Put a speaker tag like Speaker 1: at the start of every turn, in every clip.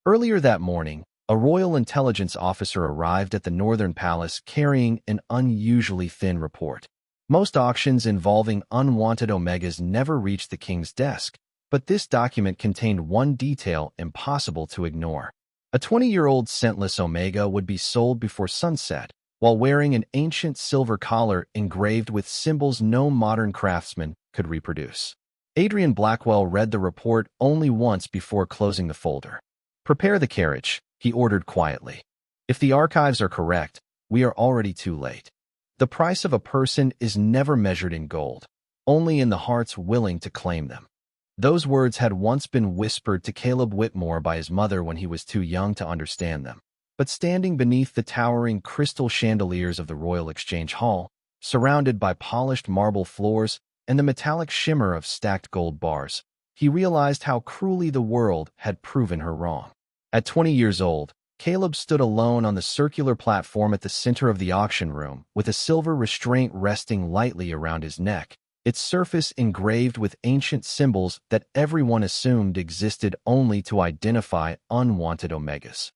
Speaker 1: Earlier that morning, a royal intelligence officer arrived at the Northern Palace carrying an unusually thin report. Most auctions involving unwanted omegas never reached the king's desk, but this document contained one detail impossible to ignore. A 20-year-old scentless omega would be sold before sunset, while wearing an ancient silver collar engraved with symbols no modern craftsman could reproduce. Adrian Blackwell read the report only once before closing the folder. "Prepare the carriage," he ordered quietly. "If the archives are correct, we are already too late." The price of a person is never measured in gold, only in the hearts willing to claim them. Those words had once been whispered to Caleb Whitmore by his mother when he was too young to understand them. But standing beneath the towering crystal chandeliers of the Royal Exchange Hall, surrounded by polished marble floors and the metallic shimmer of stacked gold bars, he realized how cruelly the world had proven her wrong. At 20 years old, Caleb stood alone on the circular platform at the center of the auction room, with a silver restraint resting lightly around his neck, its surface engraved with ancient symbols that everyone assumed existed only to identify unwanted omegas.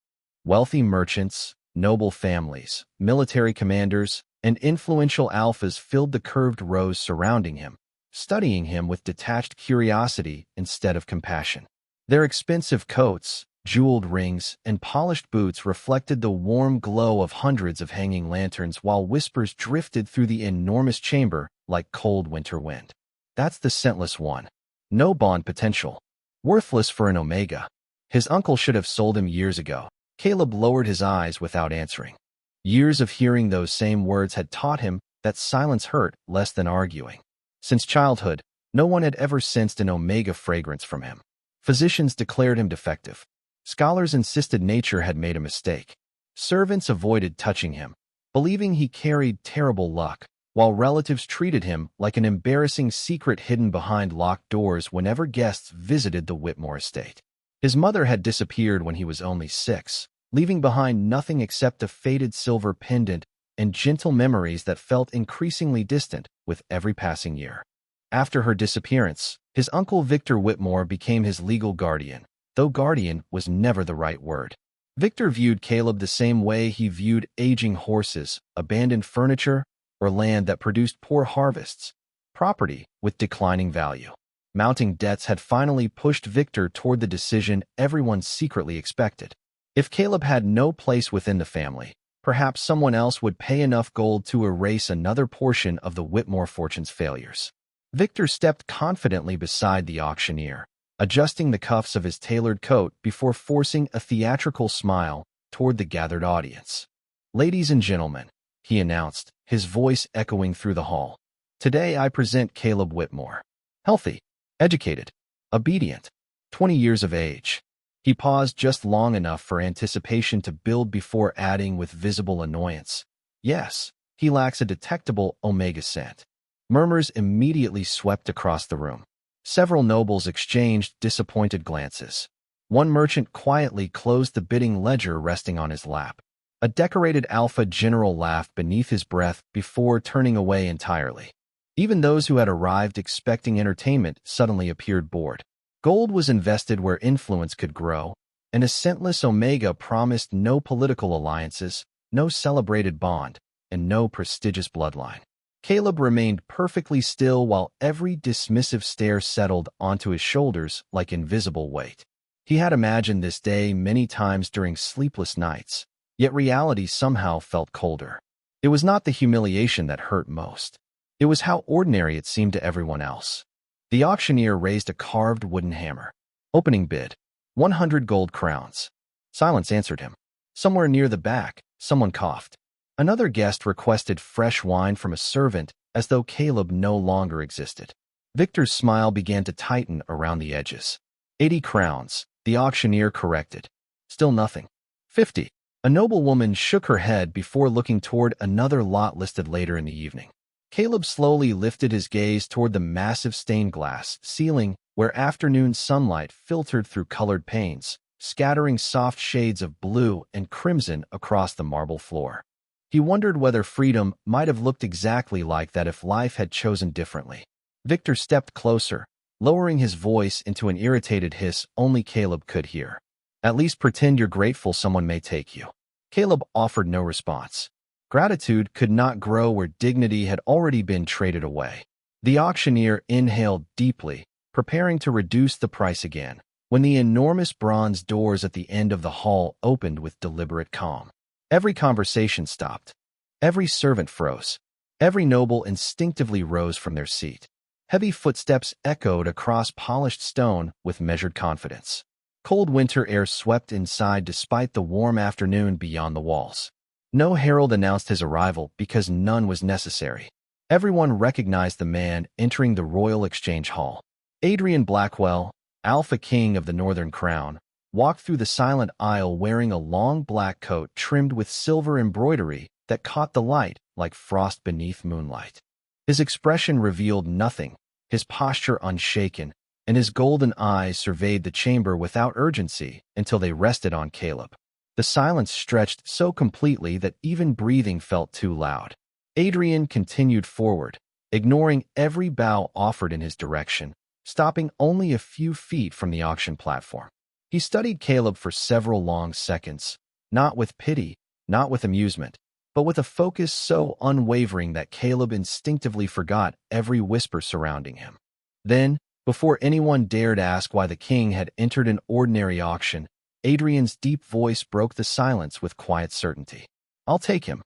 Speaker 1: Wealthy merchants, noble families, military commanders, and influential alphas filled the curved rows surrounding him, studying him with detached curiosity instead of compassion. Their expensive coats, jeweled rings, and polished boots reflected the warm glow of hundreds of hanging lanterns, while whispers drifted through the enormous chamber like cold winter wind. "That's the scentless one. No bond potential. Worthless for an omega. His uncle should have sold him years ago." Caleb lowered his eyes without answering. Years of hearing those same words had taught him that silence hurt less than arguing. Since childhood, no one had ever sensed an omega fragrance from him. Physicians declared him defective. Scholars insisted nature had made a mistake. Servants avoided touching him, believing he carried terrible luck, while relatives treated him like an embarrassing secret hidden behind locked doors whenever guests visited the Whitmore estate. His mother had disappeared when he was only 6, leaving behind nothing except a faded silver pendant and gentle memories that felt increasingly distant with every passing year. After her disappearance, his uncle Victor Whitmore became his legal guardian, though guardian was never the right word. Victor viewed Caleb the same way he viewed aging horses, abandoned furniture, or land that produced poor harvests, property with declining value. Mounting debts had finally pushed Victor toward the decision everyone secretly expected. If Caleb had no place within the family, perhaps someone else would pay enough gold to erase another portion of the Whitmore fortune's failures. Victor stepped confidently beside the auctioneer, adjusting the cuffs of his tailored coat before forcing a theatrical smile toward the gathered audience. "Ladies and gentlemen," he announced, his voice echoing through the hall, "today I present Caleb Whitmore. Healthy, educated, obedient, 20 years of age." He paused just long enough for anticipation to build before adding with visible annoyance, "Yes, he lacks a detectable omega scent." Murmurs immediately swept across the room. Several nobles exchanged disappointed glances. One merchant quietly closed the bidding ledger resting on his lap. A decorated alpha general laughed beneath his breath before turning away entirely. Even those who had arrived expecting entertainment suddenly appeared bored. Gold was invested where influence could grow, and a scentless omega promised no political alliances, no celebrated bond, and no prestigious bloodline. Caleb remained perfectly still while every dismissive stare settled onto his shoulders like invisible weight. He had imagined this day many times during sleepless nights, yet reality somehow felt colder. It was not the humiliation that hurt most. It was how ordinary it seemed to everyone else. The auctioneer raised a carved wooden hammer. "Opening bid, 100 gold crowns." Silence answered him. Somewhere near the back, someone coughed. Another guest requested fresh wine from a servant, as though Caleb no longer existed. Victor's smile began to tighten around the edges. 80 crowns, the auctioneer corrected. Still nothing. 50. A noblewoman shook her head before looking toward another lot listed later in the evening. Caleb slowly lifted his gaze toward the massive stained glass ceiling where afternoon sunlight filtered through colored panes, scattering soft shades of blue and crimson across the marble floor. He wondered whether freedom might have looked exactly like that if life had chosen differently. Victor stepped closer, lowering his voice into an irritated hiss only Caleb could hear. At least pretend you're grateful someone may take you. Caleb offered no response. Gratitude could not grow where dignity had already been traded away. The auctioneer inhaled deeply, preparing to reduce the price again, when the enormous bronze doors at the end of the hall opened with deliberate calm. Every conversation stopped. Every servant froze. Every noble instinctively rose from their seat. Heavy footsteps echoed across polished stone with measured confidence. Cold winter air swept inside despite the warm afternoon beyond the walls. No herald announced his arrival because none was necessary. Everyone recognized the man entering the Royal Exchange Hall. Adrian Blackwell, Alpha King of the Northern Crown, walked through the silent aisle wearing a long black coat trimmed with silver embroidery that caught the light like frost beneath moonlight. His expression revealed nothing, his posture unshaken, and his golden eyes surveyed the chamber without urgency until they rested on Caleb. The silence stretched so completely that even breathing felt too loud. Adrian continued forward, ignoring every bow offered in his direction, stopping only a few feet from the auction platform. He studied Caleb for several long seconds, not with pity, not with amusement, but with a focus so unwavering that Caleb instinctively forgot every whisper surrounding him. Then, before anyone dared ask why the king had entered an ordinary auction, Adrian's deep voice broke the silence with quiet certainty. "I'll take him."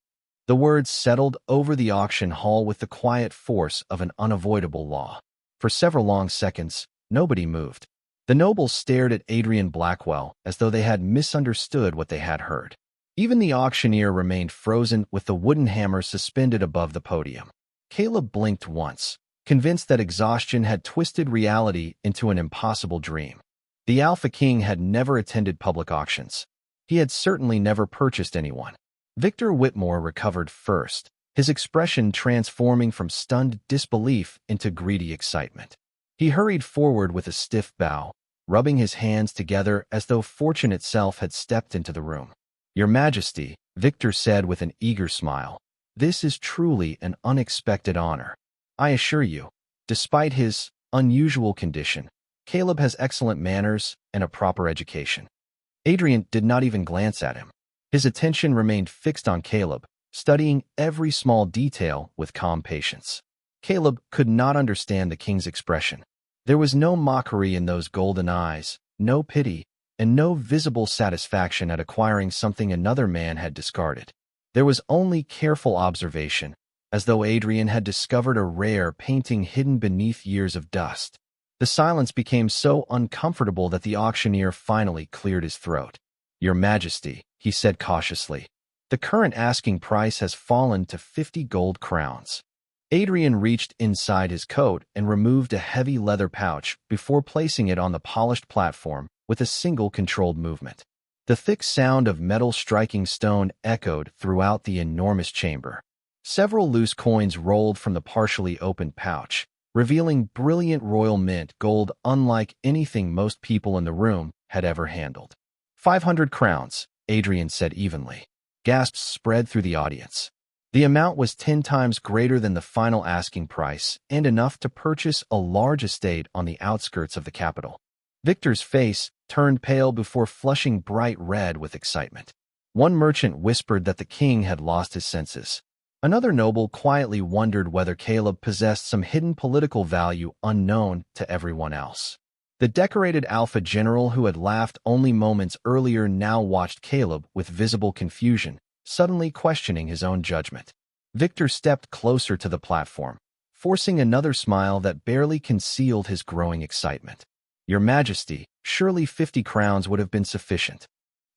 Speaker 1: The words settled over the auction hall with the quiet force of an unavoidable law. For several long seconds, nobody moved. The nobles stared at Adrian Blackwell as though they had misunderstood what they had heard. Even the auctioneer remained frozen with the wooden hammer suspended above the podium. Caleb blinked once, convinced that exhaustion had twisted reality into an impossible dream. The Alpha King had never attended public auctions. He had certainly never purchased anyone. Victor Whitmore recovered first, his expression transforming from stunned disbelief into greedy excitement. He hurried forward with a stiff bow, rubbing his hands together as though fortune itself had stepped into the room. "Your Majesty," Victor said with an eager smile, "this is truly an unexpected honor. I assure you, despite his unusual condition, Caleb has excellent manners and a proper education." Adrian did not even glance at him. His attention remained fixed on Caleb, studying every small detail with calm patience. Caleb could not understand the king's expression. There was no mockery in those golden eyes, no pity, and no visible satisfaction at acquiring something another man had discarded. There was only careful observation, as though Adrian had discovered a rare painting hidden beneath years of dust. The silence became so uncomfortable that the auctioneer finally cleared his throat. "Your Majesty," he said cautiously, "the current asking price has fallen to 50 gold crowns." Adrian reached inside his coat and removed a heavy leather pouch before placing it on the polished platform with a single controlled movement. The thick sound of metal striking stone echoed throughout the enormous chamber. Several loose coins rolled from the partially opened pouch, revealing brilliant royal mint gold unlike anything most people in the room had ever handled. 500 crowns, Adrian said evenly. Gasps spread through the audience. The amount was 10 times greater than the final asking price and enough to purchase a large estate on the outskirts of the capital. Victor's face turned pale before flushing bright red with excitement. One merchant whispered that the king had lost his senses. Another noble quietly wondered whether Caleb possessed some hidden political value unknown to everyone else. The decorated Alpha general who had laughed only moments earlier now watched Caleb with visible confusion, suddenly questioning his own judgment. Victor stepped closer to the platform, forcing another smile that barely concealed his growing excitement. "Your Majesty, surely 50 crowns would have been sufficient."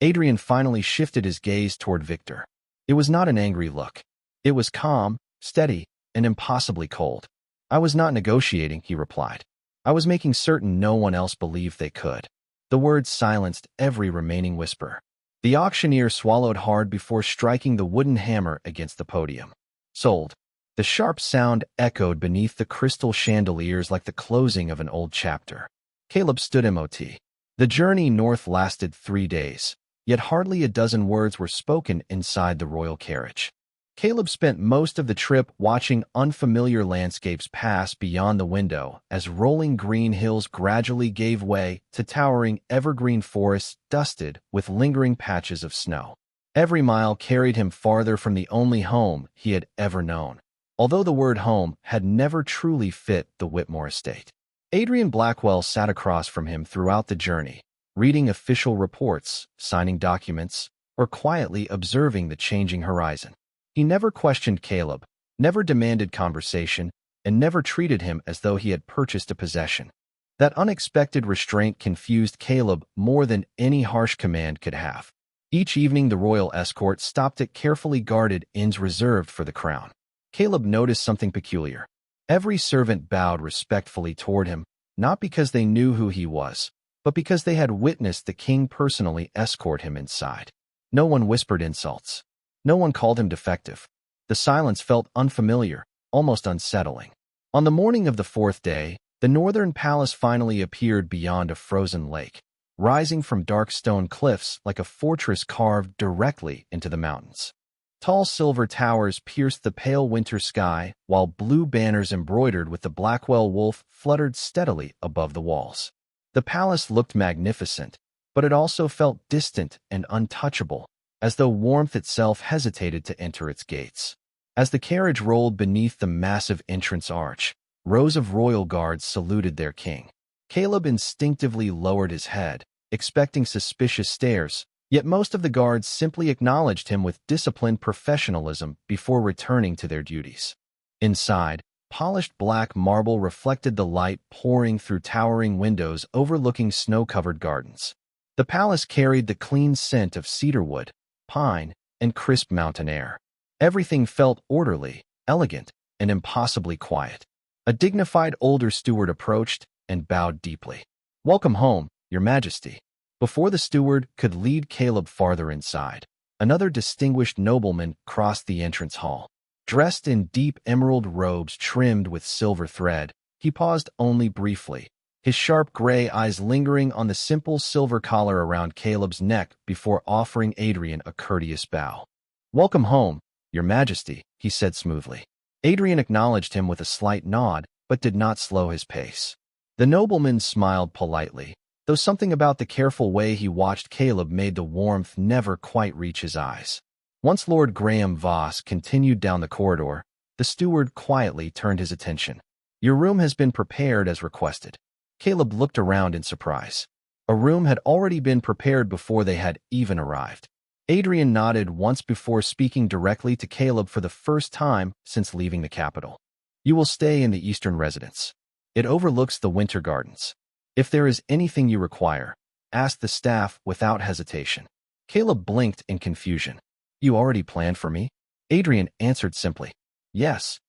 Speaker 1: Adrian finally shifted his gaze toward Victor. It was not an angry look. It was calm, steady, and impossibly cold. "I was not negotiating," he replied. "I was making certain no one else believed they could." The words silenced every remaining whisper. The auctioneer swallowed hard before striking the wooden hammer against the podium. "Sold." The sharp sound echoed beneath the crystal chandeliers like the closing of an old chapter. Caleb stood MOT. The journey north lasted 3 days, yet hardly a dozen words were spoken inside the royal carriage. Caleb spent most of the trip watching unfamiliar landscapes pass beyond the window as rolling green hills gradually gave way to towering evergreen forests dusted with lingering patches of snow. Every mile carried him farther from the only home he had ever known, although the word home had never truly fit the Whitmore estate. Adrian Blackwell sat across from him throughout the journey, reading official reports, signing documents, or quietly observing the changing horizon. He never questioned Caleb, never demanded conversation, and never treated him as though he had purchased a possession. That unexpected restraint confused Caleb more than any harsh command could have. Each evening the royal escort stopped at carefully guarded inns reserved for the crown. Caleb noticed something peculiar. Every servant bowed respectfully toward him, not because they knew who he was, but because they had witnessed the king personally escort him inside. No one whispered insults. No one called him defective. The silence felt unfamiliar, almost unsettling. On the morning of the fourth day, the northern palace finally appeared beyond a frozen lake, rising from dark stone cliffs like a fortress carved directly into the mountains. Tall silver towers pierced the pale winter sky, while blue banners embroidered with the Blackwell wolf fluttered steadily above the walls. The palace looked magnificent, but it also felt distant and untouchable, as though warmth itself hesitated to enter its gates. As the carriage rolled beneath the massive entrance arch, rows of royal guards saluted their king. Caleb instinctively lowered his head, expecting suspicious stares, yet most of the guards simply acknowledged him with disciplined professionalism before returning to their duties. Inside, polished black marble reflected the light pouring through towering windows overlooking snow-covered gardens. The palace carried the clean scent of cedarwood, pine, and crisp mountain air. Everything felt orderly, elegant, and impossibly quiet. A dignified older steward approached and bowed deeply. "Welcome home, Your Majesty." Before the steward could lead Caleb farther inside, another distinguished nobleman crossed the entrance hall. Dressed in deep emerald robes trimmed with silver thread, he paused only briefly, his sharp gray eyes lingering on the simple silver collar around Caleb's neck before offering Adrian a courteous bow. "Welcome home, Your Majesty," he said smoothly. Adrian acknowledged him with a slight nod, but did not slow his pace. The nobleman smiled politely, though something about the careful way he watched Caleb made the warmth never quite reach his eyes. Once Lord Graham Voss continued down the corridor, the steward quietly turned his attention. "Your room has been prepared as requested." Caleb looked around in surprise. A room had already been prepared before they had even arrived. Adrian nodded once before speaking directly to Caleb for the first time since leaving the capital. "You will stay in the eastern residence. It overlooks the winter gardens. If there is anything you require, ask the staff without hesitation." Caleb blinked in confusion. "You already planned for me?" Adrian answered simply. "Yes."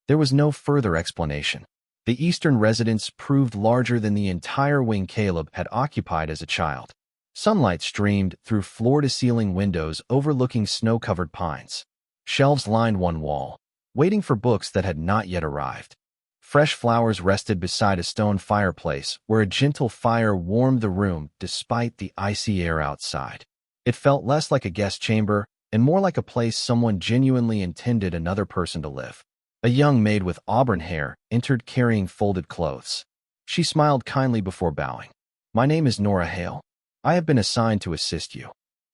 Speaker 1: There was no further explanation. The eastern residence proved larger than the entire wing Caleb had occupied as a child. Sunlight streamed through floor-to-ceiling windows overlooking snow-covered pines. Shelves lined one wall, waiting for books that had not yet arrived. Fresh flowers rested beside a stone fireplace where a gentle fire warmed the room despite the icy air outside. It felt less like a guest chamber and more like a place someone genuinely intended another person to live. A young maid with auburn hair entered carrying folded clothes. She smiled kindly before bowing. "My name is Nora Hale. I have been assigned to assist you."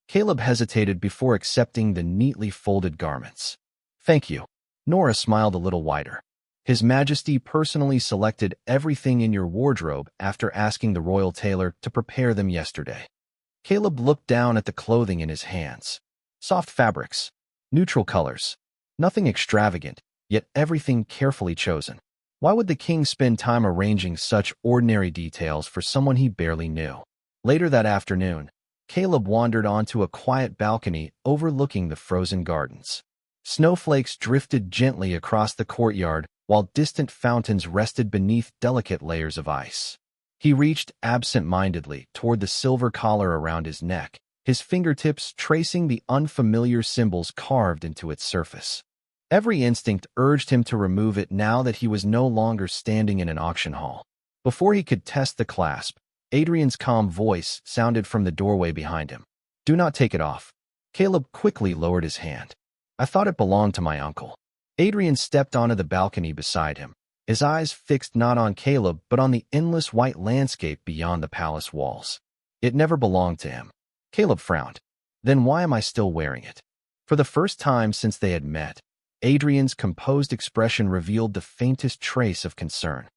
Speaker 1: Caleb hesitated before accepting the neatly folded garments. "Thank you." Nora smiled a little wider. "His Majesty personally selected everything in your wardrobe after asking the royal tailor to prepare them yesterday." Caleb looked down at the clothing in his hands. Soft fabrics, neutral colors, nothing extravagant, yet everything carefully chosen. Why would the king spend time arranging such ordinary details for someone he barely knew? Later that afternoon, Caleb wandered onto a quiet balcony overlooking the frozen gardens. Snowflakes drifted gently across the courtyard while distant fountains rested beneath delicate layers of ice. He reached absent-mindedly toward the silver collar around his neck, his fingertips tracing the unfamiliar symbols carved into its surface. Every instinct urged him to remove it now that he was no longer standing in an auction hall. Before he could test the clasp, Adrian's calm voice sounded from the doorway behind him. "Do not take it off." Caleb quickly lowered his hand. I thought it belonged to my uncle. Adrian stepped onto the balcony beside him, his eyes fixed not on Caleb but on the endless white landscape beyond the palace walls. It never belonged to him. Caleb frowned. Then why am I still wearing it? For the first time since they had met, Adrian's composed expression revealed the faintest trace of concern.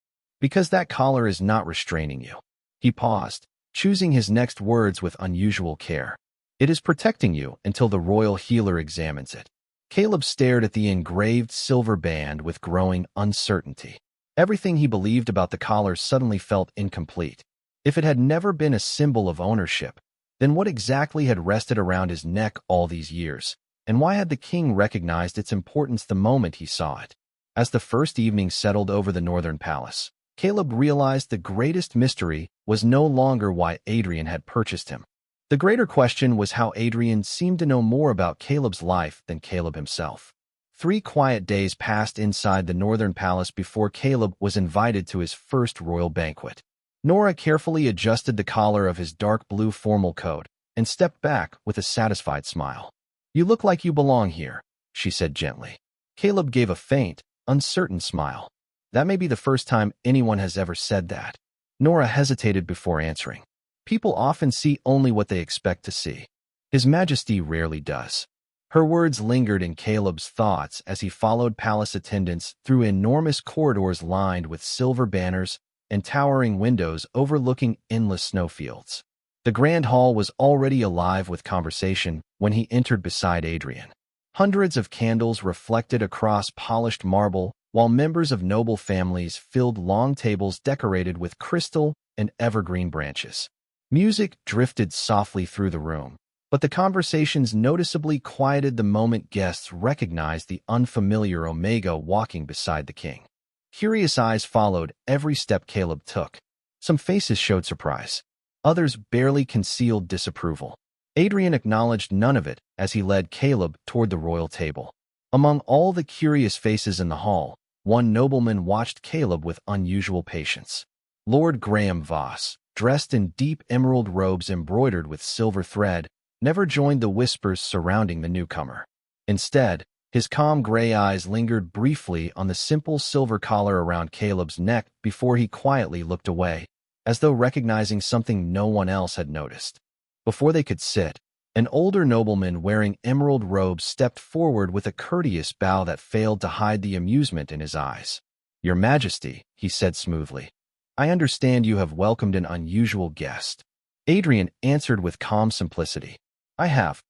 Speaker 1: Because that collar is not restraining you. He paused, choosing his next words with unusual care. It is protecting you until the royal healer examines it. Caleb stared at the engraved silver band with growing uncertainty. Everything he believed about the collar suddenly felt incomplete. If it had never been a symbol of ownership, then what exactly had rested around his neck all these years? And why had the king recognized its importance the moment he saw it? As the first evening settled over the northern palace, Caleb realized the greatest mystery was no longer why Adrian had purchased him. The greater question was how Adrian seemed to know more about Caleb's life than Caleb himself. 3 quiet days passed inside the northern palace before Caleb was invited to his first royal banquet. Nora carefully adjusted the collar of his dark blue formal coat and stepped back with a satisfied smile. "You look like you belong here," she said gently. Caleb gave a faint, uncertain smile. That may be the first time anyone has ever said that. Nora hesitated before answering. People often see only what they expect to see. His Majesty rarely does. Her words lingered in Caleb's thoughts as he followed palace attendants through enormous corridors lined with silver banners and towering windows overlooking endless snowfields. The grand hall was already alive with conversation when he entered beside Adrian. Hundreds of candles reflected across polished marble, while members of noble families filled long tables decorated with crystal and evergreen branches. Music drifted softly through the room, but the conversations noticeably quieted the moment guests recognized the unfamiliar Omega walking beside the king. Curious eyes followed every step Caleb took. Some faces showed surprise. Others barely concealed disapproval. Adrian acknowledged none of it as he led Caleb toward the royal table. Among all the curious faces in the hall, one nobleman watched Caleb with unusual patience. Lord Graham Voss, dressed in deep emerald robes embroidered with silver thread, never joined the whispers surrounding the newcomer. Instead, his calm gray eyes lingered briefly on the simple silver collar around Caleb's neck before he quietly looked away, as though recognizing something no one else had noticed. Before they could sit, an older nobleman wearing emerald robes stepped forward with a courteous bow that failed to hide the amusement in his eyes. "Your Majesty," he said smoothly, "I understand you have welcomed an unusual guest." Adrian answered with calm simplicity. "I have."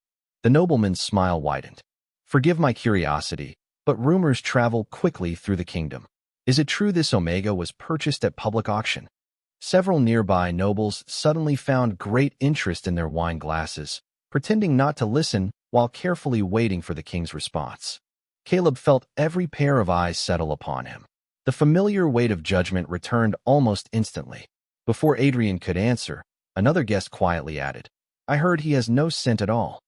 Speaker 1: The nobleman's smile widened. "Forgive my curiosity, but rumors travel quickly through the kingdom. Is it true this Omega was purchased at public auction?" Several nearby nobles suddenly found great interest in their wine glasses, pretending not to listen while carefully waiting for the king's response. Caleb felt every pair of eyes settle upon him. The familiar weight of judgment returned almost instantly. Before Adrian could answer, another guest quietly added, "I heard he has no scent at all."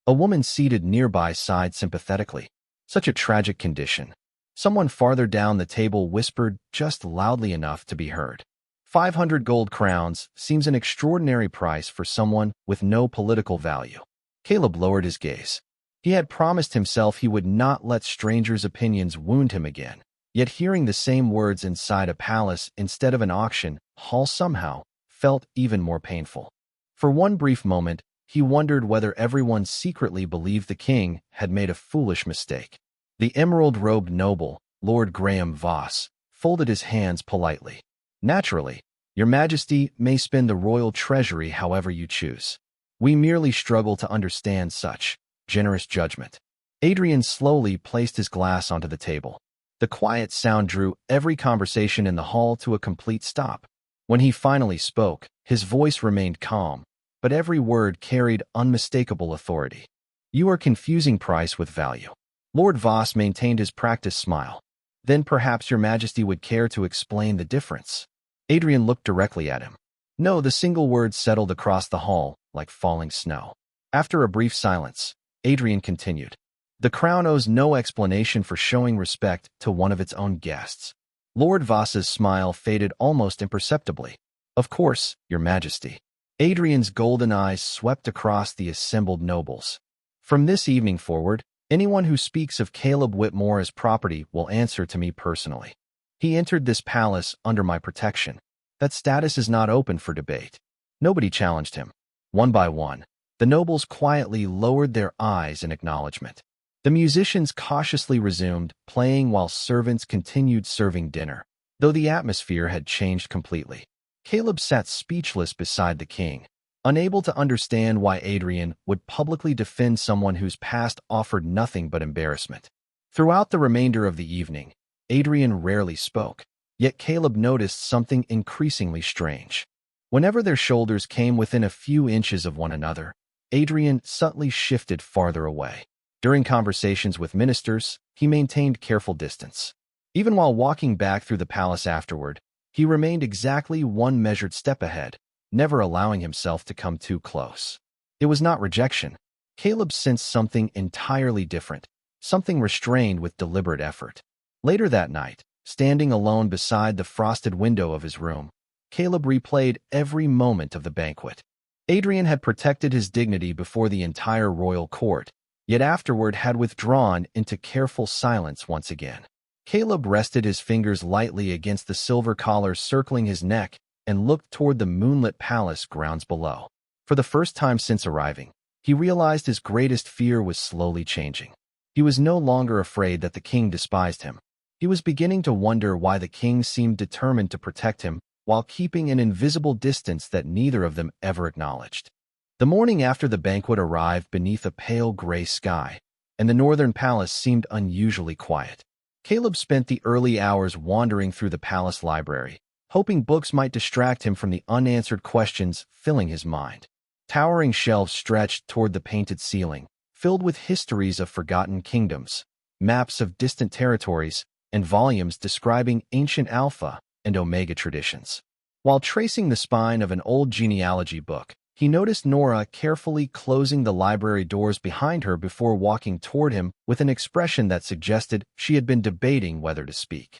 Speaker 1: A woman seated nearby sighed sympathetically. "Such a tragic condition." Someone farther down the table whispered just loudly enough to be heard. 500 gold crowns seems an extraordinary price for someone with no political value. Caleb lowered his gaze. He had promised himself he would not let strangers' opinions wound him again. Yet hearing the same words inside a palace instead of an auction hall somehow felt even more painful. For one brief moment, he wondered whether everyone secretly believed the king had made a foolish mistake. The emerald-robed noble, Lord Graham Voss, folded his hands politely. "Naturally, Your Majesty may spend the royal treasury however you choose. We merely struggle to understand such generous judgment." Adrian slowly placed his glass onto the table. The quiet sound drew every conversation in the hall to a complete stop. When he finally spoke, his voice remained calm, but every word carried unmistakable authority. "You are confusing price with value." Lord Voss maintained his practiced smile. "Then perhaps Your Majesty would care to explain the difference." Adrian looked directly at him. No, the single word settled across the hall like falling snow. After a brief silence, Adrian continued. "The crown owes no explanation for showing respect to one of its own guests." Lord Voss's smile faded almost imperceptibly. "Of course, Your Majesty." Adrian's golden eyes swept across the assembled nobles. From this evening forward, Anyone who speaks of Caleb Whitmore as property will answer to me personally. He entered this palace under my protection. That status is not open for debate. Nobody challenged him. One by one, the nobles quietly lowered their eyes in acknowledgement. The musicians cautiously resumed playing while servants continued serving dinner, though the atmosphere had changed completely. Caleb sat speechless beside the king, unable to understand why Adrian would publicly defend someone whose past offered nothing but embarrassment. Throughout the remainder of the evening, Adrian rarely spoke, yet Caleb noticed something increasingly strange. Whenever their shoulders came within a few inches of one another, Adrian subtly shifted farther away. During conversations with ministers, he maintained careful distance. Even while walking back through the palace afterward, he remained exactly one measured step ahead, never allowing himself to come too close. It was not rejection. Caleb sensed something entirely different, something restrained with deliberate effort. Later that night, standing alone beside the frosted window of his room, Caleb replayed every moment of the banquet. Adrian had protected his dignity before the entire royal court, yet afterward had withdrawn into careful silence once again. Caleb rested his fingers lightly against the silver collar circling his neck and looked toward the moonlit palace grounds below. For the first time since arriving, he realized his greatest fear was slowly changing. He was no longer afraid that the king despised him. He was beginning to wonder why the king seemed determined to protect him while keeping an invisible distance that neither of them ever acknowledged. The morning after the banquet arrived beneath a pale gray sky, and the northern palace seemed unusually quiet. Caleb spent the early hours wandering through the palace library, hoping books might distract him from the unanswered questions filling his mind. Towering shelves stretched toward the painted ceiling, filled with histories of forgotten kingdoms, maps of distant territories, and volumes describing ancient Alpha and Omega traditions. While tracing the spine of an old genealogy book, he noticed Nora carefully closing the library doors behind her before walking toward him with an expression that suggested she had been debating whether to speak.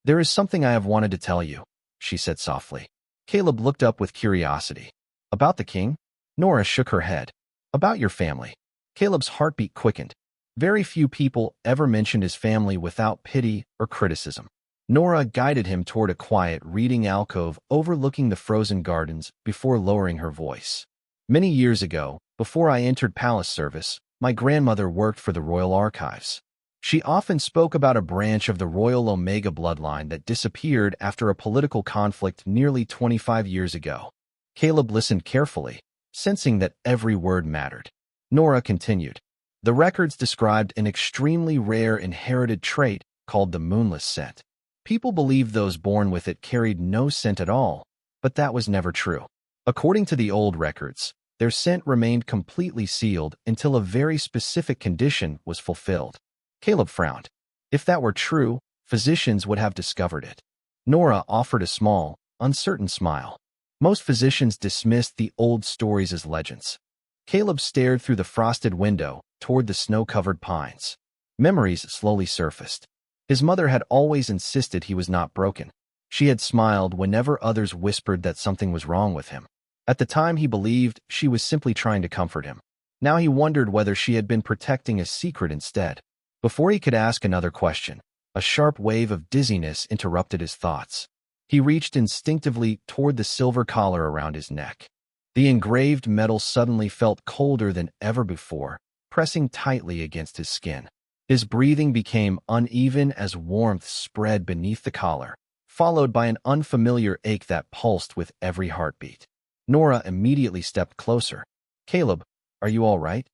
Speaker 1: "There is something I have wanted to tell you," she said softly. Caleb looked up with curiosity. "About the king?" Nora shook her head. "About your family." Caleb's heartbeat quickened. Very few people ever mentioned his family without pity or criticism. Nora guided him toward a quiet reading alcove overlooking the frozen gardens before lowering her voice. "Many years ago, before I entered palace service, my grandmother worked for the royal archives. She often spoke about a branch of the royal Omega bloodline that disappeared after a political conflict nearly 25 years ago." Caleb listened carefully, sensing that every word mattered. Nora continued. "The records described an extremely rare inherited trait called the moonless scent. People believed those born with it carried no scent at all, but that was never true. According to the old records, their scent remained completely sealed until a very specific condition was fulfilled." Caleb frowned. If that were true, physicians would have discovered it. Nora offered a small, uncertain smile. Most physicians dismissed the old stories as legends. Caleb stared through the frosted window toward the snow-covered pines. Memories slowly surfaced. His mother had always insisted he was not broken. She had smiled whenever others whispered that something was wrong with him. At the time, he believed she was simply trying to comfort him. Now he wondered whether she had been protecting a secret instead. Before he could ask another question, a sharp wave of dizziness interrupted his thoughts. He reached instinctively toward the silver collar around his neck. The engraved metal suddenly felt colder than ever before, pressing tightly against his skin. His breathing became uneven as warmth spread beneath the collar, followed by an unfamiliar ache that pulsed with every heartbeat. Nora immediately stepped closer. "Caleb, are you all right?"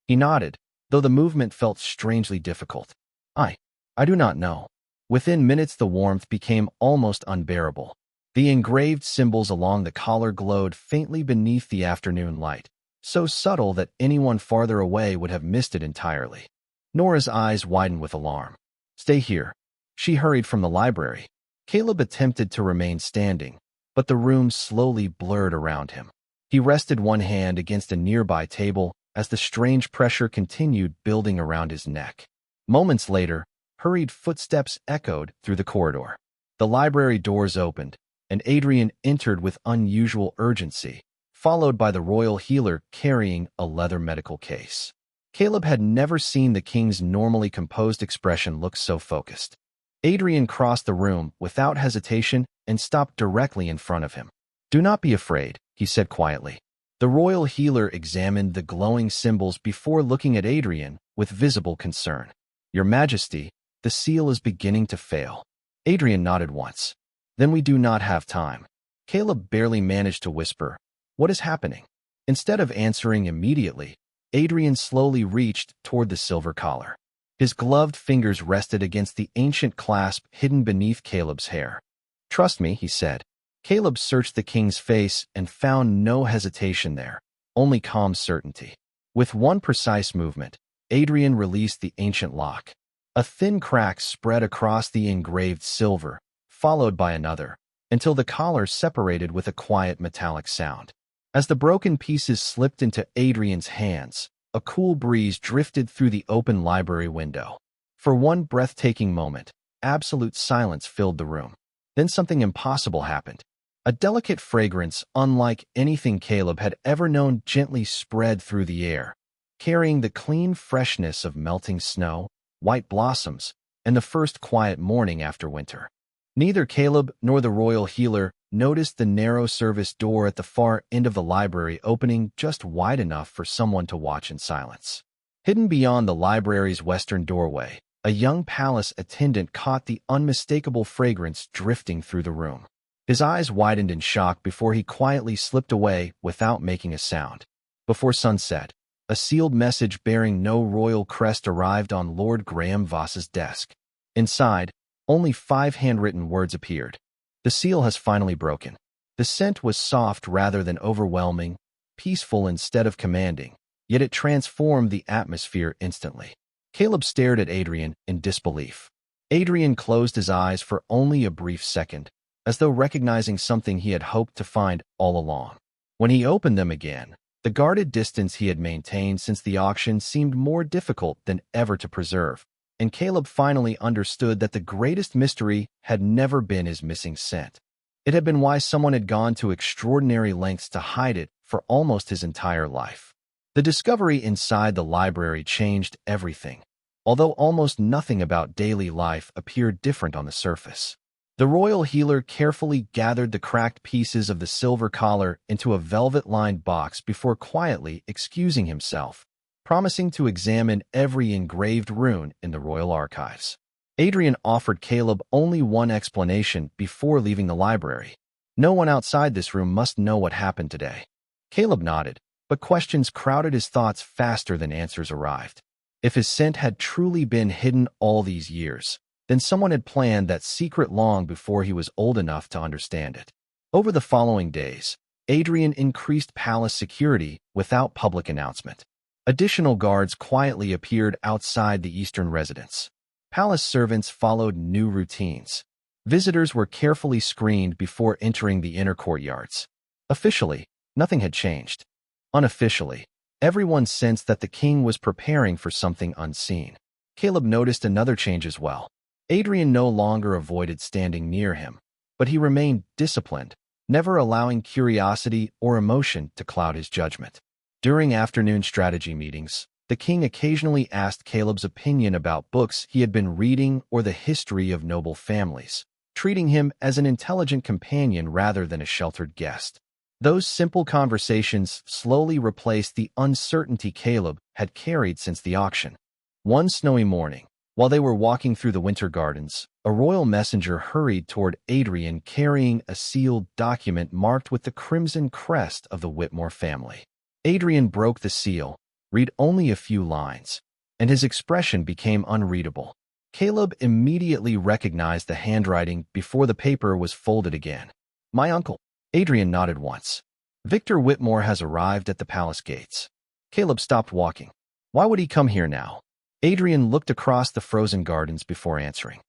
Speaker 1: He nodded, though the movement felt strangely difficult. I do not know." Within minutes the warmth became almost unbearable. The engraved symbols along the collar glowed faintly beneath the afternoon light, so subtle that anyone farther away would have missed it entirely. Nora's eyes widened with alarm. "Stay here." She hurried from the library. Caleb attempted to remain standing, but the room slowly blurred around him. He rested one hand against a nearby table as the strange pressure continued building around his neck. Moments later, hurried footsteps echoed through the corridor. The library doors opened, and Adrian entered with unusual urgency, followed by the royal healer carrying a leather medical case. Caleb had never seen the king's normally composed expression look so focused. Adrian crossed the room without hesitation and stopped directly in front of him. "Do not be afraid," he said quietly. The royal healer examined the glowing symbols before looking at Adrian with visible concern. "Your Majesty, the seal is beginning to fail." Adrian nodded once. "Then we do not have time." Caleb barely managed to whisper, "What is happening?" Instead of answering immediately, Adrian slowly reached toward the silver collar. His gloved fingers rested against the ancient clasp hidden beneath Caleb's hair. "Trust me," he said. Caleb searched the king's face and found no hesitation there, only calm certainty. With one precise movement, Adrian released the ancient lock. A thin crack spread across the engraved silver, followed by another, until the collar separated with a quiet metallic sound. As the broken pieces slipped into Adrian's hands, a cool breeze drifted through the open library window. For one breathtaking moment, absolute silence filled the room. Then something impossible happened. A delicate fragrance, unlike anything Caleb had ever known, gently spread through the air, carrying the clean freshness of melting snow, white blossoms, and the first quiet morning after winter. Neither Caleb nor the royal healer noticed the narrow service door at the far end of the library opening just wide enough for someone to watch in silence. Hidden beyond the library's western doorway, a young palace attendant caught the unmistakable fragrance drifting through the room. His eyes widened in shock before he quietly slipped away without making a sound. Before sunset, a sealed message bearing no royal crest arrived on Lord Graham Voss's desk. Inside, only 5 handwritten words appeared. "The seal has finally broken." The scent was soft rather than overwhelming, peaceful instead of commanding, yet it transformed the atmosphere instantly. Caleb stared at Adrian in disbelief. Adrian closed his eyes for only a brief second, as though recognizing something he had hoped to find all along. When he opened them again, the guarded distance he had maintained since the auction seemed more difficult than ever to preserve, and Caleb finally understood that the greatest mystery had never been his missing scent. It had been why someone had gone to extraordinary lengths to hide it for almost his entire life. The discovery inside the library changed everything, although almost nothing about daily life appeared different on the surface. The royal healer carefully gathered the cracked pieces of the silver collar into a velvet-lined box before quietly excusing himself, promising to examine every engraved rune in the royal archives. Adrian offered Caleb only one explanation before leaving the library. "No one outside this room must know what happened today." Caleb nodded, but questions crowded his thoughts faster than answers arrived. If his scent had truly been hidden all these years, then someone had planned that secret long before he was old enough to understand it. Over the following days, Adrian increased palace security without public announcement. Additional guards quietly appeared outside the eastern residence. Palace servants followed new routines. Visitors were carefully screened before entering the inner courtyards. Officially, nothing had changed. Unofficially, everyone sensed that the king was preparing for something unseen. Caleb noticed another change as well. Adrian no longer avoided standing near him, but he remained disciplined, never allowing curiosity or emotion to cloud his judgment. During afternoon strategy meetings, the king occasionally asked Caleb's opinion about books he had been reading or the history of noble families, treating him as an intelligent companion rather than a sheltered guest. Those simple conversations slowly replaced the uncertainty Caleb had carried since the auction. One snowy morning, while they were walking through the winter gardens, a royal messenger hurried toward Adrian carrying a sealed document marked with the crimson crest of the Whitmore family. Adrian broke the seal, read only a few lines, and his expression became unreadable. Caleb immediately recognized the handwriting before the paper was folded again. "My uncle." Adrian nodded once. "Victor Whitmore has arrived at the palace gates." Caleb stopped walking. Why would he come here now? Adrian looked across the frozen gardens before answering.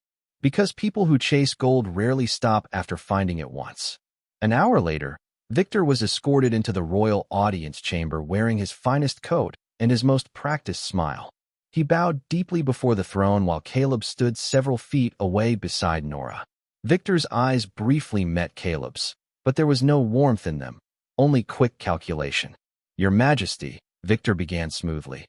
Speaker 1: "Because people who chase gold rarely stop after finding it once." An hour later, Victor was escorted into the royal audience chamber wearing his finest coat and his most practiced smile. He bowed deeply before the throne while Caleb stood several feet away beside Nora. Victor's eyes briefly met Caleb's, but there was no warmth in them, only quick calculation. "Your Majesty," Victor began smoothly.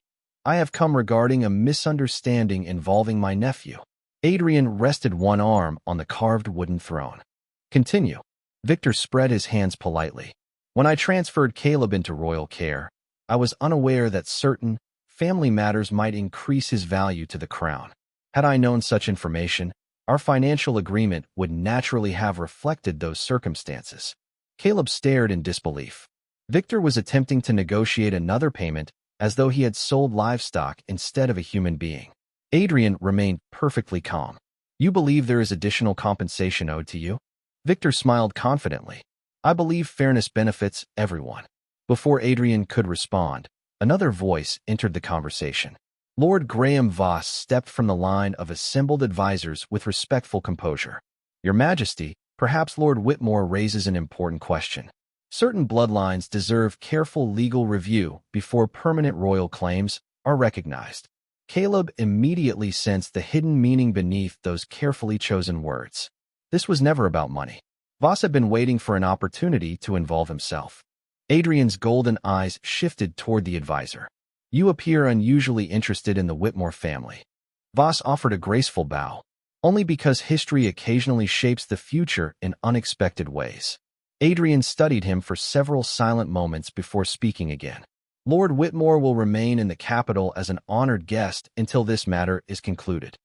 Speaker 1: I have come regarding a misunderstanding involving my nephew. Adrian rested one arm on the carved wooden throne. Continue. Victor spread his hands politely. When I transferred Caleb into royal care, I was unaware that certain family matters might increase his value to the crown. Had I known such information, our financial agreement would naturally have reflected those circumstances. Caleb stared in disbelief. Victor was attempting to negotiate another payment as though he had sold livestock instead of a human being. Adrian remained perfectly calm. You believe there is additional compensation owed to you? Victor smiled confidently. I believe fairness benefits everyone. Before Adrian could respond, another voice entered the conversation. Lord Graham Voss stepped from the line of assembled advisors with respectful composure. Your Majesty, perhaps Lord Whitmore raises an important question. Certain bloodlines deserve careful legal review before permanent royal claims are recognized. Caleb immediately sensed the hidden meaning beneath those carefully chosen words. This was never about money. Voss had been waiting for an opportunity to involve himself. Adrian's golden eyes shifted toward the advisor. You appear unusually interested in the Whitmore family. Voss offered a graceful bow, only because history occasionally shapes the future in unexpected ways. Adrian studied him for several silent moments before speaking again. Lord Whitmore will remain in the capital as an honored guest until this matter is concluded.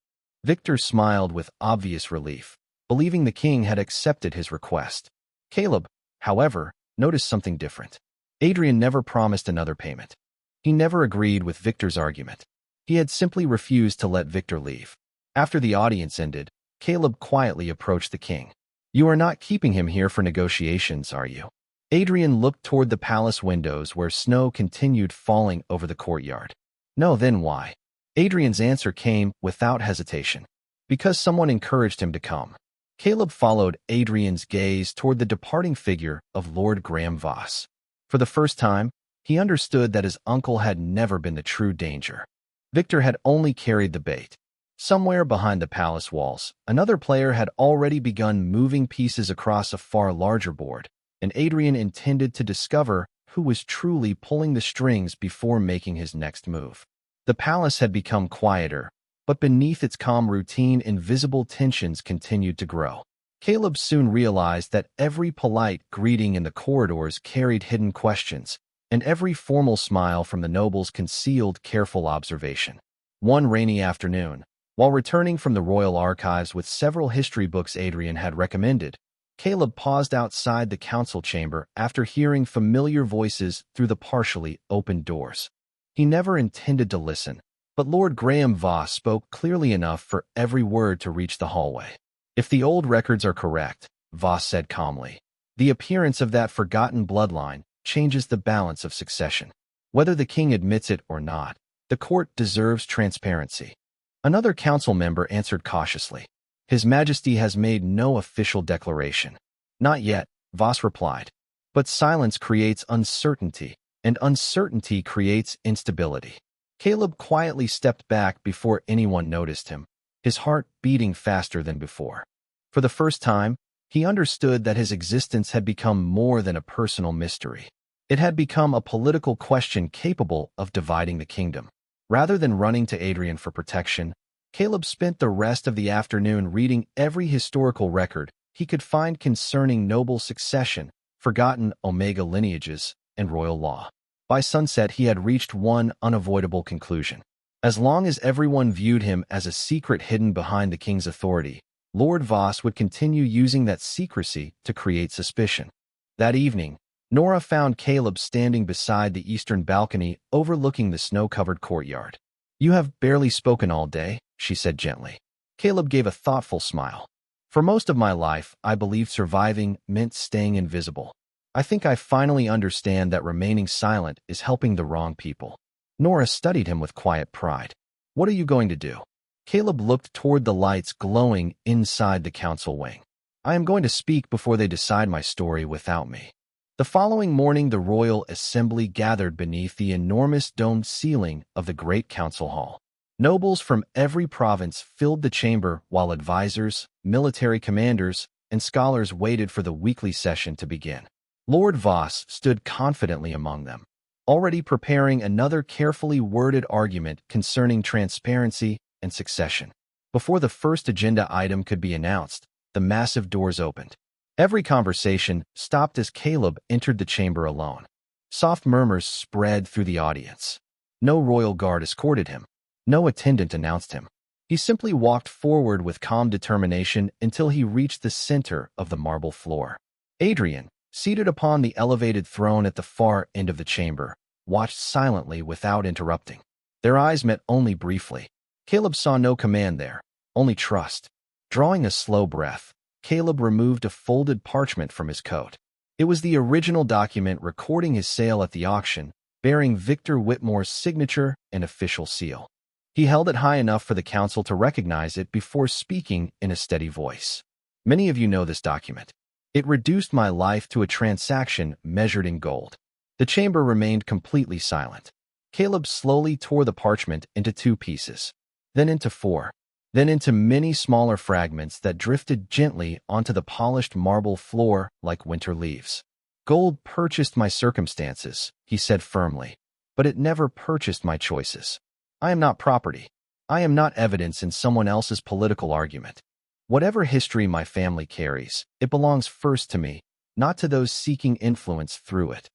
Speaker 1: Victor smiled with obvious relief, believing the king had accepted his request. Caleb, however, noticed something different. Adrian never promised another payment. He never agreed with Victor's argument. He had simply refused to let Victor leave. After the audience ended, Caleb quietly approached the king. You are not keeping him here for negotiations, are you? Adrian looked toward the palace windows where snow continued falling over the courtyard. No, then why? Adrian's answer came without hesitation. Because someone encouraged him to come. Caleb followed Adrian's gaze toward the departing figure of Lord Graham Voss. For the first time, he understood that his uncle had never been the true danger. Victor had only carried the bait. Somewhere behind the palace walls, another player had already begun moving pieces across a far larger board, and Adrian intended to discover who was truly pulling the strings before making his next move. The palace had become quieter, but beneath its calm routine, invisible tensions continued to grow. Caleb soon realized that every polite greeting in the corridors carried hidden questions, and every formal smile from the nobles concealed careful observation. One rainy afternoon, while returning from the royal archives with several history books Adrian had recommended, Caleb paused outside the council chamber after hearing familiar voices through the partially opened doors. He never intended to listen, but Lord Graham Voss spoke clearly enough for every word to reach the hallway. If the old records are correct, Voss said calmly, the appearance of that forgotten bloodline changes the balance of succession. Whether the king admits it or not, the court deserves transparency. Another council member answered cautiously. His Majesty has made no official declaration. Not yet, Voss replied. But silence creates uncertainty, and uncertainty creates instability. Caleb quietly stepped back before anyone noticed him, his heart beating faster than before. For the first time, he understood that his existence had become more than a personal mystery. It had become a political question capable of dividing the kingdom. Rather than running to Adrian for protection, Caleb spent the rest of the afternoon reading every historical record he could find concerning noble succession, forgotten Omega lineages, and royal law. By sunset, he had reached one unavoidable conclusion. As long as everyone viewed him as a secret hidden behind the king's authority, Lord Voss would continue using that secrecy to create suspicion. That evening, Nora found Caleb standing beside the eastern balcony overlooking the snow-covered courtyard. You have barely spoken all day, she said gently. Caleb gave a thoughtful smile. For most of my life, I believed surviving meant staying invisible. I think I finally understand that remaining silent is helping the wrong people. Nora studied him with quiet pride. What are you going to do? Caleb looked toward the lights glowing inside the council wing. I am going to speak before they decide my story without me. The following morning, the royal assembly gathered beneath the enormous domed ceiling of the great council hall. Nobles from every province filled the chamber while advisors, military commanders, and scholars waited for the weekly session to begin. Lord Voss stood confidently among them. already preparing another carefully worded argument concerning transparency and succession. Before the first agenda item could be announced, the massive doors opened. Every conversation stopped as Caleb entered the chamber alone. Soft murmurs spread through the audience. No royal guard escorted him. No attendant announced him. He simply walked forward with calm determination until he reached the center of the marble floor. Adrian, seated upon the elevated throne at the far end of the chamber, watched silently without interrupting. Their eyes met only briefly. Caleb saw no command there, only trust. Drawing a slow breath, Caleb removed a folded parchment from his coat. It was the original document recording his sale at the auction, bearing Victor Whitmore's signature and official seal. He held it high enough for the council to recognize it before speaking in a steady voice. Many of you know this document. It reduced my life to a transaction measured in gold. The chamber remained completely silent. Caleb slowly tore the parchment into 2 pieces, then into 4, then into many smaller fragments that drifted gently onto the polished marble floor like winter leaves. Gold purchased my circumstances, he said firmly, but it never purchased my choices. I am not property. I am not evidence in someone else's political argument. Whatever history my family carries, it belongs first to me, not to those seeking influence through it.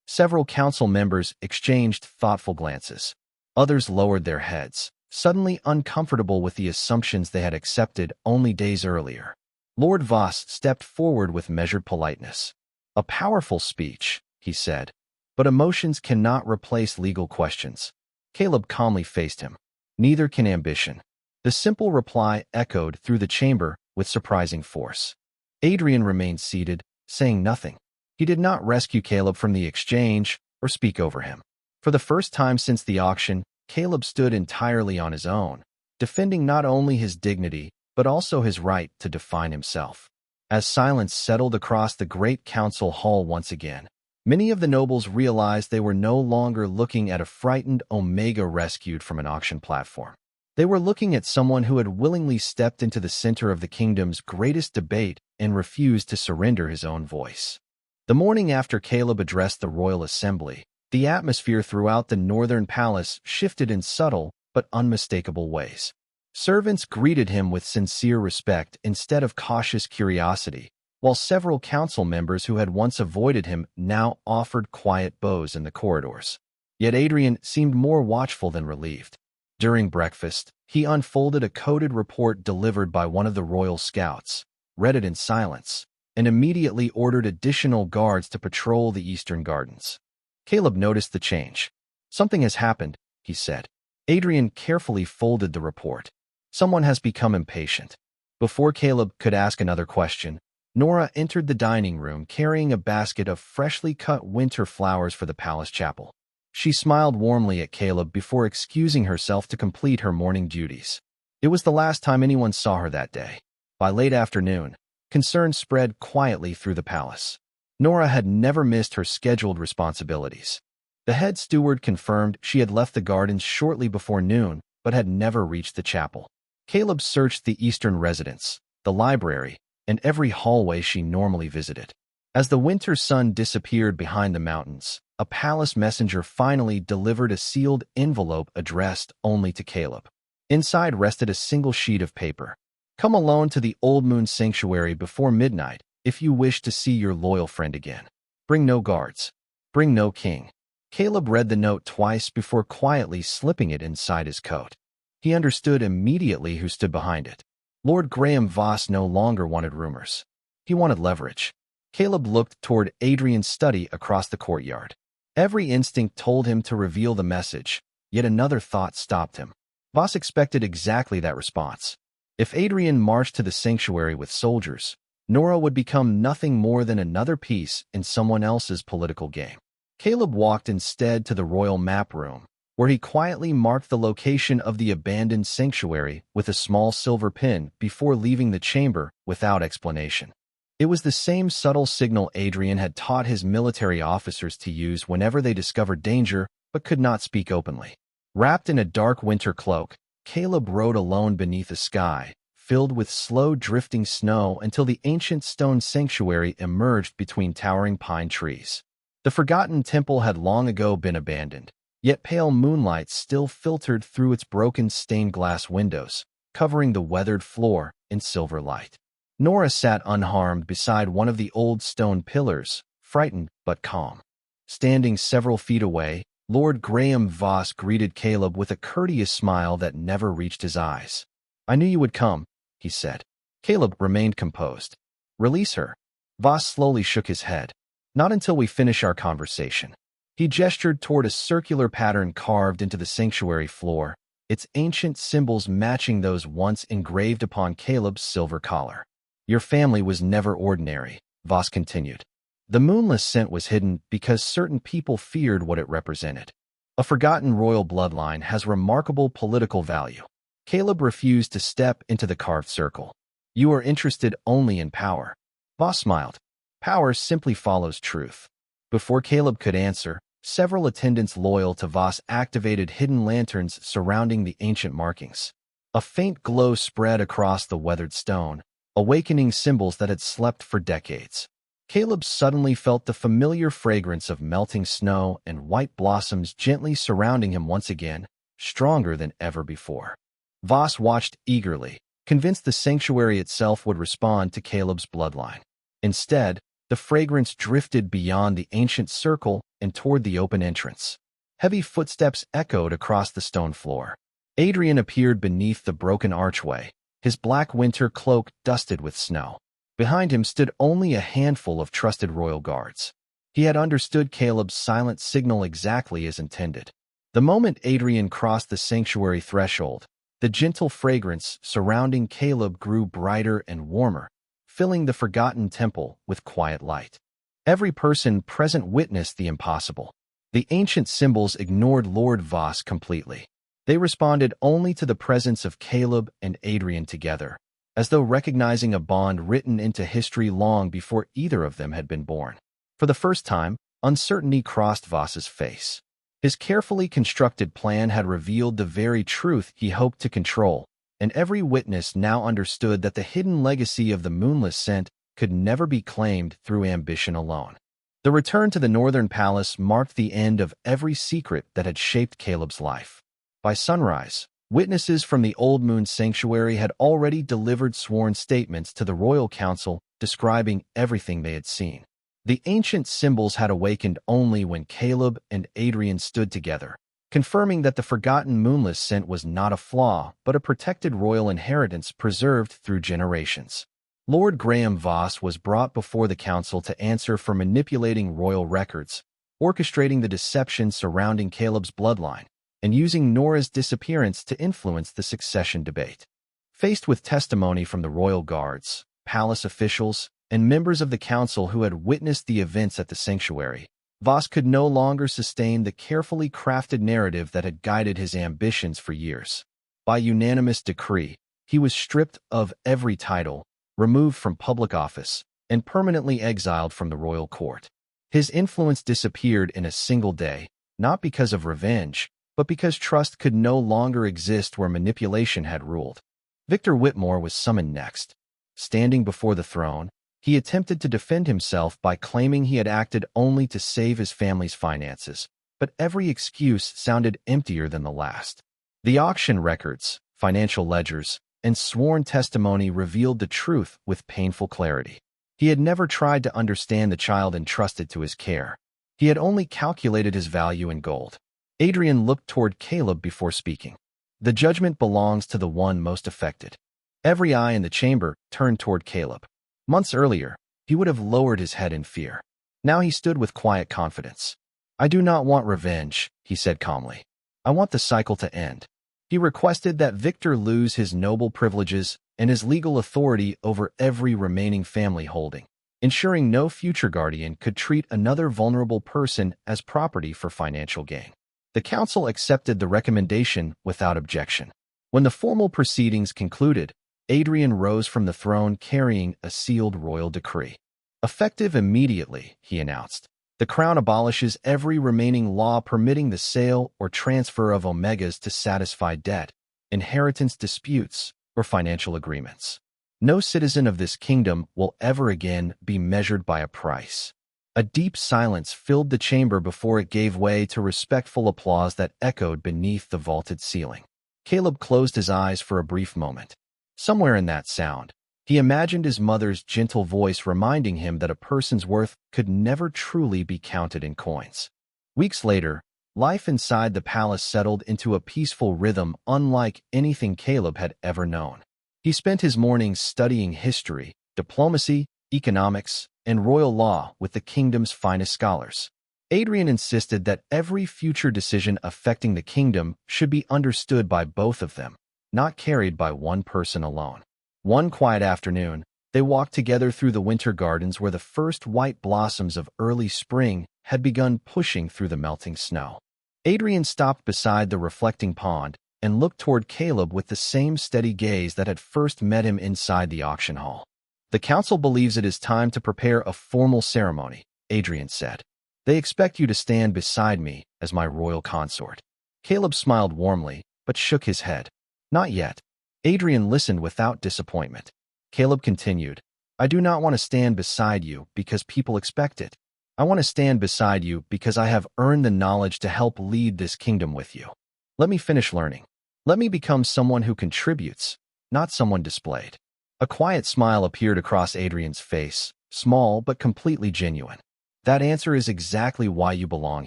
Speaker 1: Several council members exchanged thoughtful glances. Others lowered their heads, suddenly uncomfortable with the assumptions they had accepted only days earlier. Lord Voss stepped forward with measured politeness. A powerful speech, he said, but emotions cannot replace legal questions. Caleb calmly faced him. Neither can ambition. The simple reply echoed through the chamber with surprising force. Adrian remained seated, saying nothing. He did not rescue Caleb from the exchange or speak over him. For the first time since the auction, Caleb stood entirely on his own, defending not only his dignity, but also his right to define himself. As silence settled across the great council hall once again, many of the nobles realized they were no longer looking at a frightened Omega rescued from an auction platform. They were looking at someone who had willingly stepped into the center of the kingdom's greatest debate and refused to surrender his own voice. The morning after Caleb addressed the royal assembly, the atmosphere throughout the northern palace shifted in subtle but unmistakable ways. Servants greeted him with sincere respect instead of cautious curiosity, while several council members who had once avoided him now offered quiet bows in the corridors. Yet Adrian seemed more watchful than relieved. During breakfast, he unfolded a coded report delivered by one of the royal scouts, read it in silence, and immediately ordered additional guards to patrol the eastern gardens. Caleb noticed the change. Something has happened, he said. Adrian carefully folded the report. Someone has become impatient. Before Caleb could ask another question, Nora entered the dining room carrying a basket of freshly cut winter flowers for the palace chapel. She smiled warmly at Caleb before excusing herself to complete her morning duties. It was the last time anyone saw her that day. By late afternoon, concern spread quietly through the palace. Nora had never missed her scheduled responsibilities. The head steward confirmed she had left the gardens shortly before noon, but had never reached the chapel. Caleb searched the eastern residence, the library, and every hallway she normally visited. As the winter sun disappeared behind the mountains, a palace messenger finally delivered a sealed envelope addressed only to Caleb. Inside rested a single sheet of paper. Come alone to the Old Moon Sanctuary before midnight if you wish to see your loyal friend again. Bring no guards. Bring no king. Caleb read the note twice before quietly slipping it inside his coat. He understood immediately who stood behind it. Lord Graham Voss no longer wanted rumors. He wanted leverage. Caleb looked toward Adrian's study across the courtyard. Every instinct told him to reveal the message, yet another thought stopped him. Voss expected exactly that response. If Adrian marched to the sanctuary with soldiers, Nora would become nothing more than another piece in someone else's political game. Caleb walked instead to the royal map room, where he quietly marked the location of the abandoned sanctuary with a small silver pin before leaving the chamber without explanation. It was the same subtle signal Adrian had taught his military officers to use whenever they discovered danger but could not speak openly. Wrapped in a dark winter cloak, Caleb rode alone beneath a sky filled with slow drifting snow until the ancient stone sanctuary emerged between towering pine trees. The forgotten temple had long ago been abandoned, yet pale moonlight still filtered through its broken stained glass windows, covering the weathered floor in silver light. Nora sat unharmed beside one of the old stone pillars, frightened but calm. Standing several feet away, Lord Graham Voss greeted Caleb with a courteous smile that never reached his eyes. "I knew you would come," he said. Caleb remained composed. "Release her." Voss slowly shook his head. "Not until we finish our conversation." He gestured toward a circular pattern carved into the sanctuary floor, its ancient symbols matching those once engraved upon Caleb's silver collar. "Your family was never ordinary," Voss continued. "The moonless scent was hidden because certain people feared what it represented. A forgotten royal bloodline has remarkable political value." Caleb refused to step into the carved circle. "You are interested only in power." Voss smiled. "Power simply follows truth." Before Caleb could answer, several attendants loyal to Voss activated hidden lanterns surrounding the ancient markings. A faint glow spread across the weathered stone, awakening symbols that had slept for decades. Caleb suddenly felt the familiar fragrance of melting snow and white blossoms gently surrounding him once again, stronger than ever before. Voss watched eagerly, convinced the sanctuary itself would respond to Caleb's bloodline. Instead, the fragrance drifted beyond the ancient circle and toward the open entrance. Heavy footsteps echoed across the stone floor. Adrian appeared beneath the broken archway, his black winter cloak dusted with snow. Behind him stood only a handful of trusted royal guards. He had understood Caleb's silent signal exactly as intended. The moment Adrian crossed the sanctuary threshold, the gentle fragrance surrounding Caleb grew brighter and warmer, filling the forgotten temple with quiet light. Every person present witnessed the impossible. The ancient symbols ignored Lord Voss completely. They responded only to the presence of Caleb and Adrian together, as though recognizing a bond written into history long before either of them had been born. For the first time, uncertainty crossed Voss's face. His carefully constructed plan had revealed the very truth he hoped to control, and every witness now understood that the hidden legacy of the moonless scent could never be claimed through ambition alone. The return to the Northern Palace marked the end of every secret that had shaped Caleb's life. By sunrise, witnesses from the Old Moon Sanctuary had already delivered sworn statements to the Royal Council describing everything they had seen. The ancient symbols had awakened only when Caleb and Adrian stood together, confirming that the forgotten moonless scent was not a flaw, but a protected royal inheritance preserved through generations. Lord Graham Voss was brought before the council to answer for manipulating royal records, orchestrating the deception surrounding Caleb's bloodline, and using Nora's disappearance to influence the succession debate. Faced with testimony from the royal guards, palace officials, and members of the council who had witnessed the events at the sanctuary, Voss could no longer sustain the carefully crafted narrative that had guided his ambitions for years. By unanimous decree, he was stripped of every title, removed from public office, and permanently exiled from the royal court. His influence disappeared in a single day, not because of revenge, but because trust could no longer exist where manipulation had ruled. Victor Whitmore was summoned next. Standing before the throne, he attempted to defend himself by claiming he had acted only to save his family's finances, but every excuse sounded emptier than the last. The auction records, financial ledgers, and sworn testimony revealed the truth with painful clarity. He had never tried to understand the child entrusted to his care. He had only calculated his value in gold. Adrian looked toward Caleb before speaking. "The judgment belongs to the one most affected." Every eye in the chamber turned toward Caleb. Months earlier, he would have lowered his head in fear. Now he stood with quiet confidence. "I do not want revenge," he said calmly. "I want the cycle to end." He requested that Victor lose his noble privileges and his legal authority over every remaining family holding, ensuring no future guardian could treat another vulnerable person as property for financial gain. The council accepted the recommendation without objection. When the formal proceedings concluded, Adrian rose from the throne carrying a sealed royal decree. "Effective immediately," he announced, "the crown abolishes every remaining law permitting the sale or transfer of omegas to satisfy debt, inheritance disputes, or financial agreements. No citizen of this kingdom will ever again be measured by a price." A deep silence filled the chamber before it gave way to respectful applause that echoed beneath the vaulted ceiling. Caleb closed his eyes for a brief moment. Somewhere in that sound, he imagined his mother's gentle voice reminding him that a person's worth could never truly be counted in coins. Weeks later, life inside the palace settled into a peaceful rhythm unlike anything Caleb had ever known. He spent his mornings studying history, diplomacy, economics, and royal law with the kingdom's finest scholars. Adrian insisted that every future decision affecting the kingdom should be understood by both of them, not carried by one person alone. One quiet afternoon, they walked together through the winter gardens where the first white blossoms of early spring had begun pushing through the melting snow. Adrian stopped beside the reflecting pond and looked toward Caleb with the same steady gaze that had first met him inside the auction hall. "The council believes it is time to prepare a formal ceremony," Adrian said. "They expect you to stand beside me as my royal consort." Caleb smiled warmly, but shook his head. "Not yet." Adrian listened without disappointment. Caleb continued, "I do not want to stand beside you because people expect it. I want to stand beside you because I have earned the knowledge to help lead this kingdom with you. Let me finish learning. Let me become someone who contributes, not someone displayed." A quiet smile appeared across Adrian's face, small but completely genuine. "That answer is exactly why you belong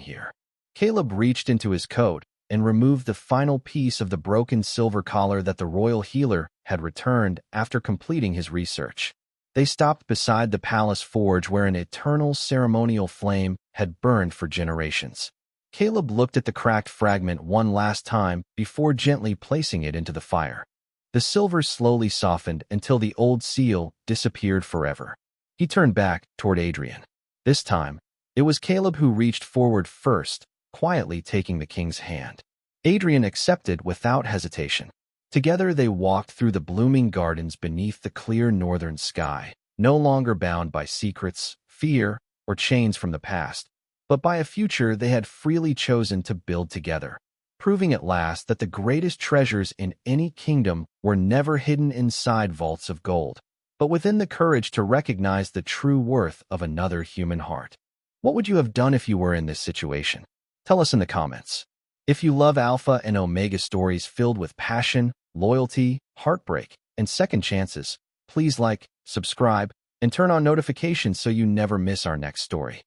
Speaker 1: here." Caleb reached into his coat and removed the final piece of the broken silver collar that the royal healer had returned after completing his research. They stopped beside the palace forge where an eternal ceremonial flame had burned for generations. Caleb looked at the cracked fragment one last time before gently placing it into the fire. The silver slowly softened until the old seal disappeared forever. He turned back toward Adrian. This time, it was Caleb who reached forward first, quietly taking the king's hand. Adrian accepted without hesitation. Together they walked through the blooming gardens beneath the clear northern sky, no longer bound by secrets, fear, or chains from the past, but by a future they had freely chosen to build together, proving at last that the greatest treasures in any kingdom were never hidden inside vaults of gold, but within the courage to recognize the true worth of another human heart. What would you have done if you were in this situation? Tell us in the comments. If you love Alpha and Omega stories filled with passion, loyalty, heartbreak, and second chances, please like, subscribe, and turn on notifications so you never miss our next story.